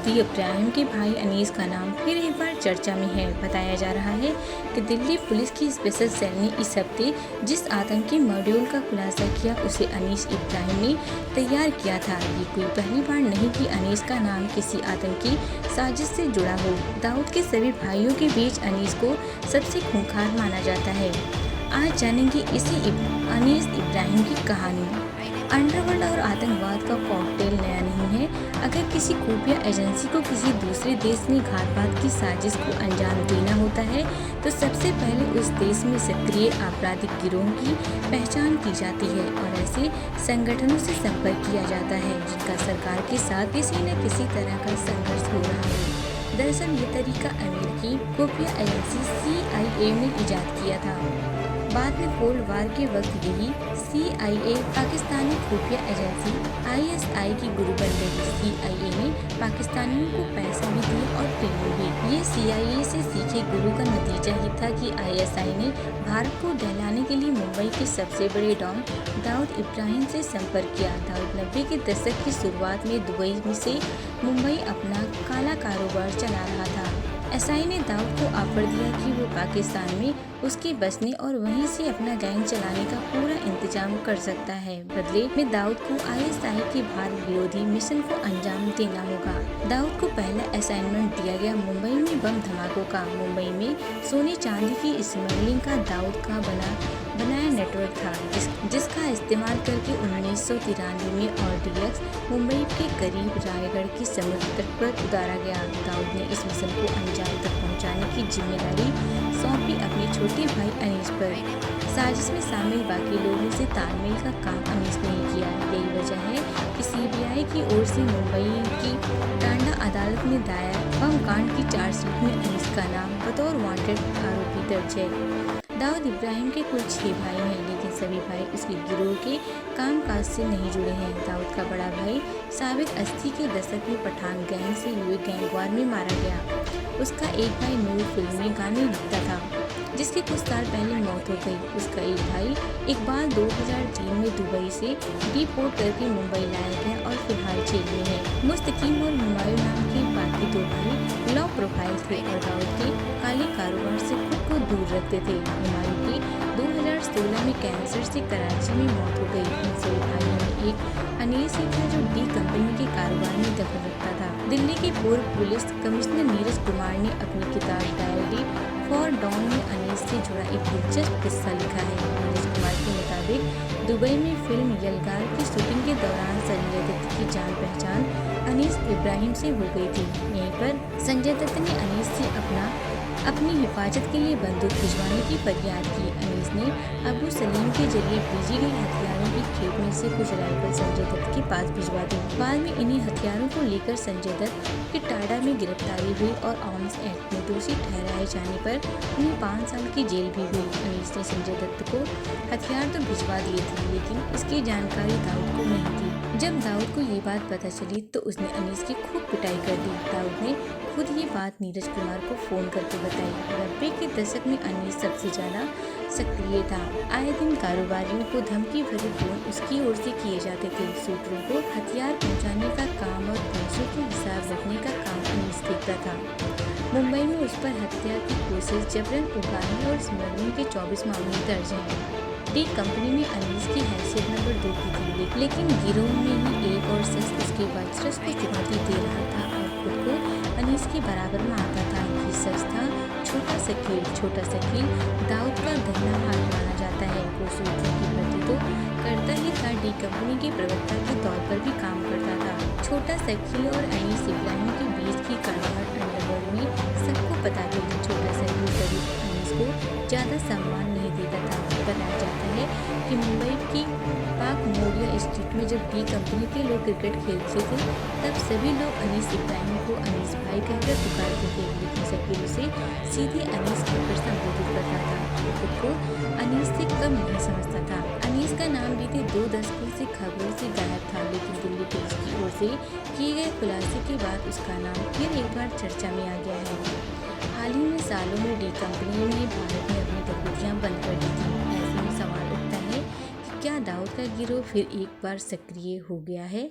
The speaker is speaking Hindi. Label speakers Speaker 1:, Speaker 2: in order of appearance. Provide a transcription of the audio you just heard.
Speaker 1: दाऊद इब्राहिम के भाई अनीस का नाम फिर एक बार चर्चा में है। बताया जा रहा है कि दिल्ली पुलिस की स्पेशल सेल ने इस हफ्ते जिस आतंकी मॉड्यूल का खुलासा किया उसे अनीस इब्राहिम ने तैयार किया था। ये कोई पहली बार नहीं कि अनीस का नाम किसी आतंकी साजिश से जुड़ा हो। दाऊद के सभी भाइयों के बीच अनीस को सबसे खूंखार माना जाता है। आज जानेंगे इसी अनीस इब्राहिम की कहानी। अंडरवर्ल्ड और आतंकवाद का कॉकटेल नया नहीं है। अगर किसी खुफिया एजेंसी को किसी दूसरे देश में घातपात की साजिश को अंजाम देना होता है तो सबसे पहले उस देश में सक्रिय आपराधिक गिरोह की पहचान की जाती है और ऐसे संगठनों से संपर्क किया जाता है जिनका सरकार के साथ किसी न किसी तरह का संघर्ष हो रहा है। दरअसल ये तरीका अमेरिकी खुफिया एजेंसी CIA ने इजाद किया था। बाद में कोल्ड वार के वक्त यही CIA पाकिस्तानी खुफिया एजेंसी ISI की गुरु बन गई। CIA ने पाकिस्तानियों को पैसा भी दिया और ट्रेनिंग भी। ये CIA से सीखे गुरु का नतीजा ही था कि ISI ने भारत को दहलाने के लिए मुंबई के सबसे बड़े डॉन दाऊद इब्राहिम से संपर्क किया। दाऊद 90 के दशक की शुरुआत में दुबई में से मुंबई अपना काला कारोबार चला रहा था। SI ने दाऊद को ऑफर दिया कि वो पाकिस्तान में उसके बसने और वहीं से अपना गैंग चलाने का पूरा इंतजाम कर सकता है। बदले में दाऊद को ISI के भारत विरोधी मिशन को अंजाम देना होगा। दाऊद को पहला असाइनमेंट दिया गया मुंबई में बम धमाकों का। मुंबई में सोने चांदी की स्मगलिंग का दाऊद का बनाया नेटवर्क था जिसका इस्तेमाल करके 1993 में RDX मुंबई के करीब रायगढ़ की समुद्र तट पर उतारा गया। दाऊद ने इस मिशन को अंजाम तक पहुंचाने की जिम्मेदारी सौंपी अपने छोटे भाई अनीस पर। साजिश में शामिल बाकी लोगों से तालमेल का काम अनीस ने ही किया। यही वजह है कि CBI की ओर से मुंबई की टांडा अदालत में दायर बम कांड की चार्जशीट में अनीस का नाम बतौर वांटेड आरोपी दर्ज है। दाऊद इब्राहिम के कुल 6 भाई हैं, लेकिन सभी भाई उसके गिरोह के कामकाज से नहीं जुड़े हैं। दाऊद का बड़ा भाई साबिक 80 के दशक में पठान गैंग से हुए गैंगवार में मारा गया। उसका एक भाई नूर फिल्म में गाने लिखता था जिसकी कुछ साल पहले मौत हो गई। उसका एक भाई इकबाल 2003 में दुबई से डिपोर्ट करके मुंबई लाया गया और फिलहाल जेल में है। मुस्तकीम और हुमायूं नाम के बाकी 2 भाई लो प्रोफाइल थे और दाऊद के काले कारोबार से खुद को दूर रखते थे। हुमायूं की 2016 में कैंसर से कराची में मौत हो गई। इन सभी भाइयों में एक अनीस ही था जो डी कंपनी के कारोबार में दखल रखता था। दिल्ली के पूर्व पुलिस कमिश्नर नीरज कुमार ने अपनी किताब डायरी फॉर डॉन में अनीस से जुड़ा एक दिलचस्प किस्सा लिखा है। नीरज कुमार के मुताबिक दुबई में फिल्म यलगार की शूटिंग के दौरान संजय दत्त की जान पहचान अनीस इब्राहिम से हो गई थी। यहीं पर संजय दत्त ने अनीस से अपनी हिफाजत के लिए बंदूक भिजवाने की फरियाद की। अनीस ने अबू सलीम के जरिए भेजी गई हथियारों की खेप में से कुछ राइफल संजय दत्त के पास भिजवा दी। बाद में इन्हीं हथियारों को लेकर संजय दत्त की टाडा में गिरफ्तारी हुई और आर्म्स एक्ट में दोषी ठहराए जाने पर उन्हें 5 साल की जेल भी हुई। अनीस ने संजय दत्त को हथियार तो भिजवा दिए थे लेकिन इसकी जानकारी दाऊद को नहीं थी। जब दाऊद को ये बात पता चली तो उसने अनीस की खूब पिटाई कर दी। दाऊद ने खुद ये बात नीरज कुमार को फोन करके बताई। 90 के दशक में अनीस सबसे ज्यादा सक्रिय था। आए दिन कारोबारियों को धमकी भरे फोन उसकी ओर से किए जाते थे। सूत्रों को हथियार पहुंचाने का काम और पैसों के हिसाब रखने का काम अनीस देखता था। मुंबई में उस पर हत्या की कोशिश, जबरन उगाने और स्मगलिंग के 24 मामले दर्ज हैं। डी कंपनी में अनीस की हैसियत नंबर 2 की थी, लेकिन गिरोह में ही एक और शख्स उसके वर्चस्व को चुनौती दे रहा था और खुद को अनीस के बराबर मानता था। ये शख्स था छोटा शकील दाऊद का दाहिना हाथ माना जाता है। वो सूत्रों की प्रति तो करता ही था, डी कंपनी के प्रवक्ता के तौर पर भी काम करता था। छोटा शकील और अनीस इब्राहिम के बीच की कड़वाहट अंडरवर्ल्ड में सबको पता थी। छोटा शकील कभी अनीस को ज्यादा सम्मान नहीं देता था। बताया जाता है कि मुंबई की पाक मोरिया स्ट्रीट में जब डी कंपनी के लोग क्रिकेट खेलते थे तब सभी लोग अनीस इब्राहिम को अनीस भाई कहकर पुकारते थे, लेकिन शकील उसे सीधे अनीस कहकर संबोधित करता था। वो खुद को अनीस से कम नहीं समझता था। अनीस का नाम बीते 2 दशकों से खबरों से गायब था, लेकिन दिल्ली पुलिस की ओर से किए गए खुलासे के बाद उसका नाम फिर एक बार चर्चा में आ गया है। हाल ही में सालों में डी कंपनी ने भारत में अपनी गतिविधियां बंद कर दी थी। ऐसे में सवाल उठता है कि क्या दाऊद का गिरोह फिर एक बार सक्रिय हो गया है।